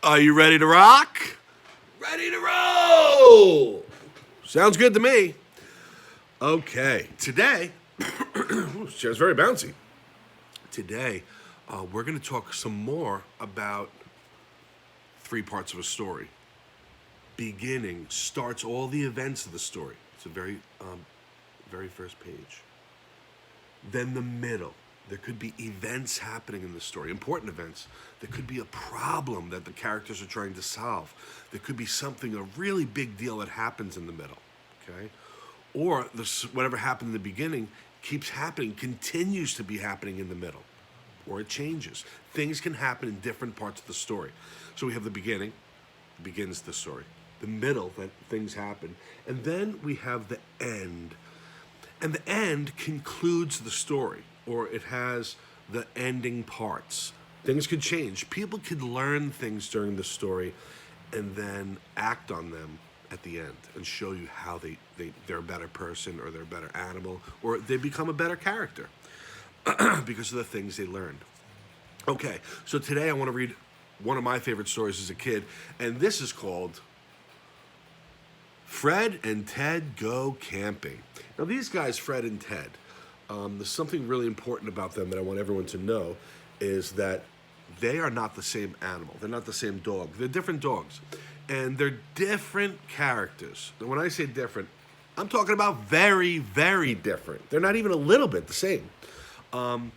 Are you ready to rock? Ready to roll! Sounds good to me. Okay, today, this chair's very bouncy. Today, we're going to talk some more about three parts of a story. Beginning starts all the events of the story. It's the very first page. Then the middle. There could be events happening in the story, important events. There could be a problem that the characters are trying to solve. There could be something, a really big deal that happens in the middle, okay? Or whatever happened in the beginning keeps happening, continues to be happening in the middle, or it changes. Things can happen in different parts of the story. So we have the beginning, begins the story. The middle, that things happen. And then we have the end. And the end concludes the story, or it has the ending parts. Things could change. People could learn things during the story and then act on them at the end and show you how they're a better person, or they're a better animal, or they become a better character because of the things they learned. Okay, so today I want to read one of my favorite stories as a kid, and this is called Fred and Ted Go Camping. Now these guys, Fred and Ted, there's something really important about them that I want everyone to know, is that they are not the same animal. They're not the same dog. They're different dogs. And they're different characters. And when I say different, I'm talking about very, very different. They're not even a little bit the same. And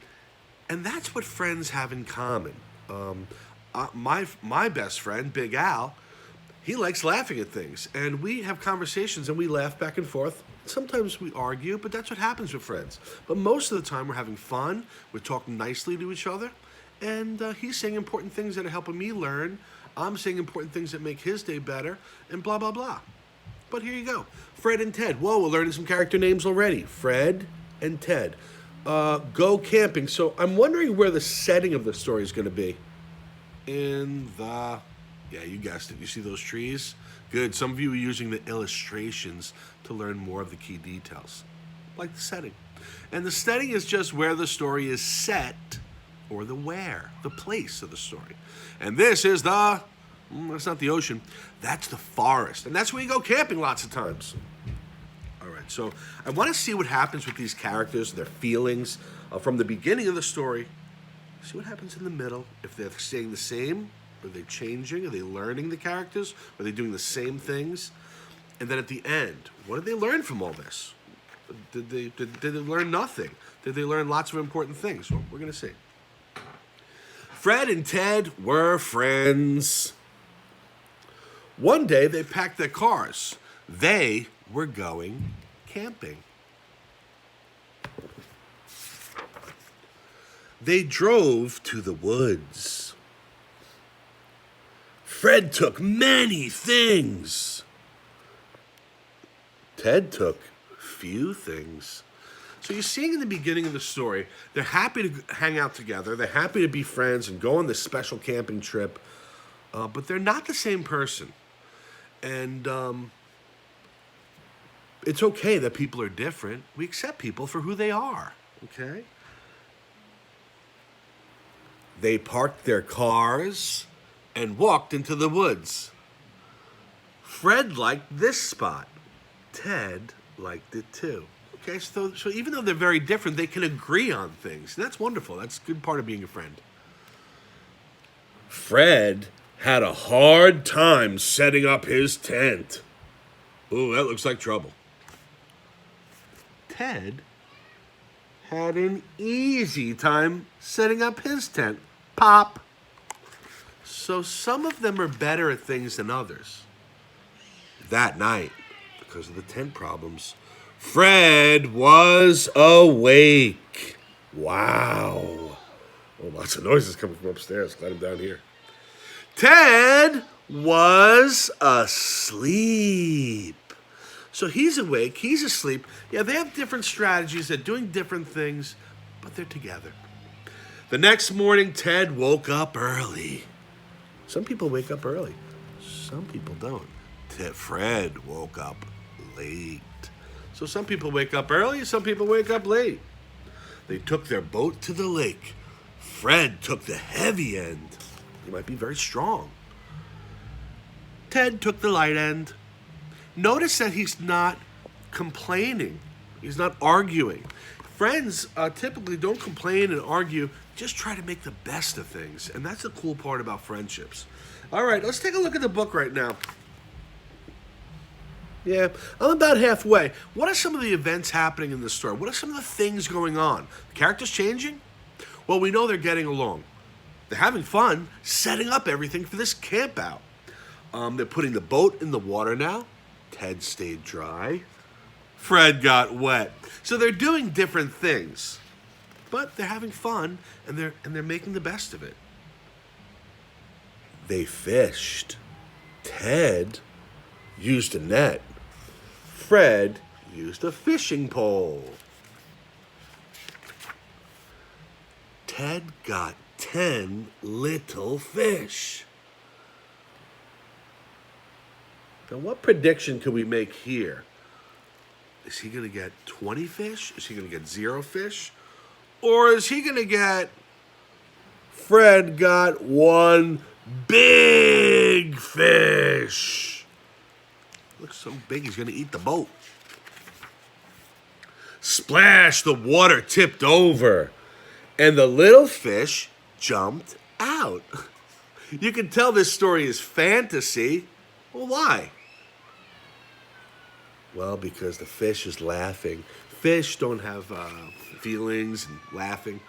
that's what friends have in common. My best friend, Big Al, he likes laughing at things. And we have conversations and we laugh back and forth. Sometimes we argue, but that's what happens with friends. But most of the time we're having fun. We're talking nicely to each other. And he's saying important things that are helping me learn. I'm saying important things that make his day better. And blah, blah, blah. But here you go. Fred and Ted. Whoa, we're learning some character names already. Fred and Ted. Go camping. So I'm wondering where the setting of the story is going to be. Yeah, you guessed it. You see those trees? Good. Some of you are using the illustrations to learn more of the key details, like the setting. And the setting is just where the story is set, or the place of the story. And this is that's not the ocean. That's the forest. And that's where you go camping lots of times. All right, so I want to see what happens with these characters, their feelings, from the beginning of the story. See what happens in the middle, if they're staying the same. Are they changing? Are they learning the characters? Are they doing the same things? And then at the end, what did they learn from all this? Did they learn nothing? Did they learn lots of important things? Well, we're going to see. Fred and Ted were friends. One day, they packed their cars. They were going camping. They drove to the woods. Fred took many things. Ted took few things. So you're seeing in the beginning of the story, they're happy to hang out together. They're happy to be friends and go on this special camping trip. But they're not the same person. And it's okay that people are different. We accept people for who they are, okay? They parked their cars and walked into the woods. Fred liked this spot. Ted liked it too. Okay, so even though they're very different, they can agree on things. And that's wonderful. That's a good part of being a friend. Fred had a hard time setting up his tent. Ooh, that looks like trouble. Ted had an easy time setting up his tent. Pop. So some of them are better at things than others. That night, because of the tent problems, Fred was awake. Wow. Oh, lots of noises coming from upstairs. Glad I'm down here. Ted was asleep. So he's awake, he's asleep. Yeah, they have different strategies. They're doing different things, but they're together. The next morning, Ted woke up early. Some people wake up early. Some people don't. Fred woke up late. So some people wake up early, some people wake up late. They took their boat to the lake. Fred took the heavy end. He might be very strong. Ted took the light end. Notice that he's not complaining. He's not arguing. Friends typically don't complain and argue, just try to make the best of things. And that's the cool part about friendships. All right, let's take a look at the book right now. Yeah, I'm about halfway. What are some of the events happening in the story? What are some of the things going on? The characters changing? Well, we know they're getting along. They're having fun setting up everything for this camp out. They're putting the boat in the water now. Ted stayed dry. Fred got wet. So they're doing different things. But they're having fun and they're making the best of it. They fished. Ted used a net. Fred used a fishing pole. Ted got 10 little fish. Now, what prediction could we make here? Is he going to get 20 fish? Is he going to get 0 fish? Or is he going to get Fred got 1 big fish? Looks so big he's going to eat the boat. Splash, the water tipped over, and the little fish jumped out. You can tell this story is fantasy. Well, why? Well, because the fish is laughing. Fish don't have feelings and laughing.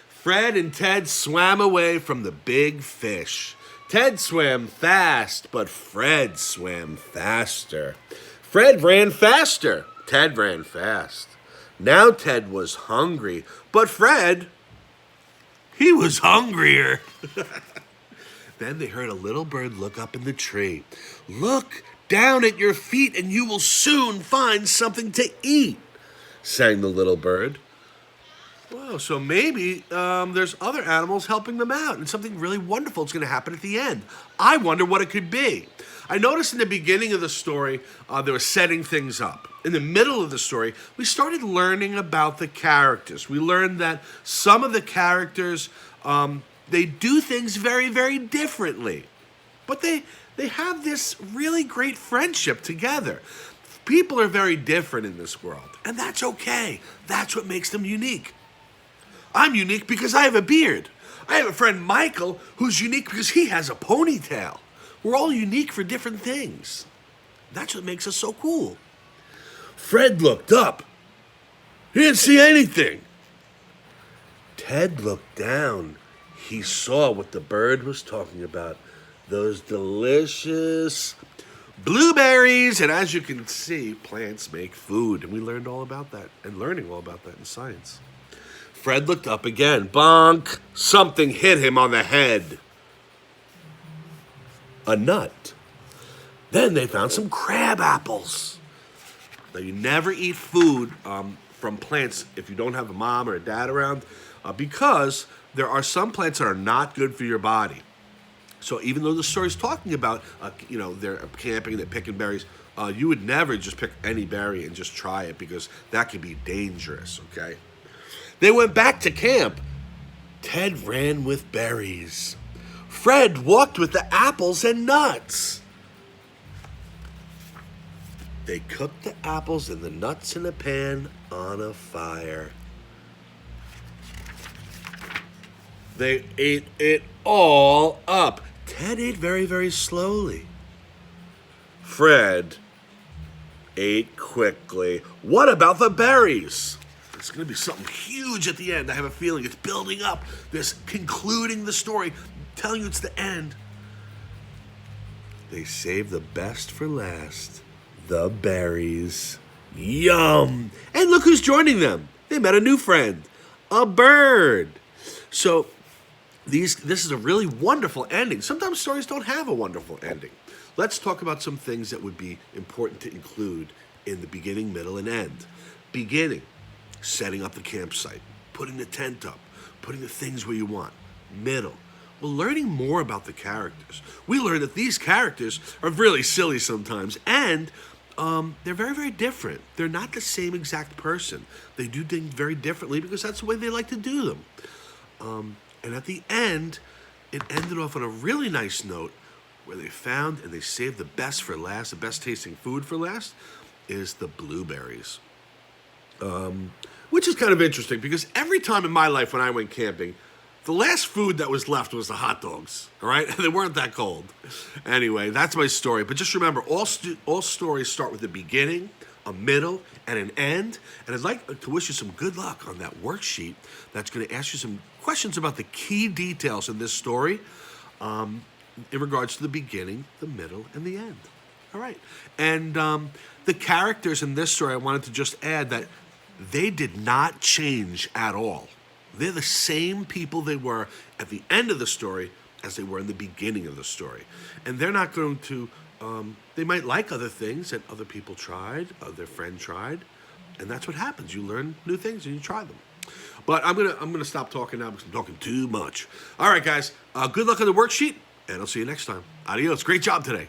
Fred and Ted swam away from the big fish. Ted swam fast, but Fred swam faster. Fred ran faster. Ted ran fast. Now Ted was hungry, but Fred, he was hungrier. Then they heard a little bird look up in the tree. Look down at your feet and you will soon find something to eat, sang the little bird. Whoa, so maybe there's other animals helping them out and something really wonderful is going to happen at the end. I wonder what it could be. I noticed in the beginning of the story, they were setting things up. In the middle of the story, we started learning about the characters. We learned that some of the characters, they do things very, very differently. But they have this really great friendship together. People are very different in this world, and that's okay. That's what makes them unique. I'm unique because I have a beard. I have a friend, Michael, who's unique because he has a ponytail. We're all unique for different things. That's what makes us so cool. Fred looked up. He didn't see anything. Ted looked down. He saw what the bird was talking about. Those delicious blueberries. And as you can see, plants make food. And we learned all about that and learning all about that in science. Fred looked up again. Bonk! Something hit him on the head. A nut. Then they found some crab apples. Now, you never eat food from plants if you don't have a mom or a dad around because there are some plants that are not good for your body. So even though the story's talking about, they're camping, they're picking berries, you would never just pick any berry and just try it because that could be dangerous, okay? They went back to camp. Ted ran with berries. Fred walked with the apples and nuts. They cooked the apples and the nuts in a pan on a fire. They ate it all up. Ted ate very, very slowly. Fred ate quickly. What about the berries? It's going to be something huge at the end. I have a feeling it's building up. This concluding the story, telling you it's the end. They saved the best for last. The berries. Yum! And look who's joining them. They met a new friend. A bird. So this is a really wonderful ending. Sometimes stories don't have a wonderful ending. Let's talk about some things that would be important to include in the beginning, middle, and end. Beginning, setting up the campsite, putting the tent up, putting the things where you want. Middle, well, learning more about the characters. We learn that these characters are really silly sometimes, and they're very, very different. They're not the same exact person. They do things very differently because that's the way they like to do them. And at the end, it ended off on a really nice note where they found and they saved the best for last, the best tasting food for last, is the blueberries. Which is kind of interesting because every time in my life when I went camping, the last food that was left was the hot dogs, all right? They weren't that cold. Anyway, that's my story. But just remember, all stories start with a beginning, a middle, and an end. And I'd like to wish you some good luck on that worksheet that's going to ask you some questions about the key details in this story in regards to the beginning, the middle, and the end. All right. And the characters in this story, I wanted to just add that they did not change at all. They're the same people they were at the end of the story as they were in the beginning of the story. And they're not going to, they might like other things that other people tried, their friend tried, and that's what happens. You learn new things and you try them. But I'm gonna stop talking now because I'm talking too much. All right, guys, good luck on the worksheet, and I'll see you next time. Adios. Great job today.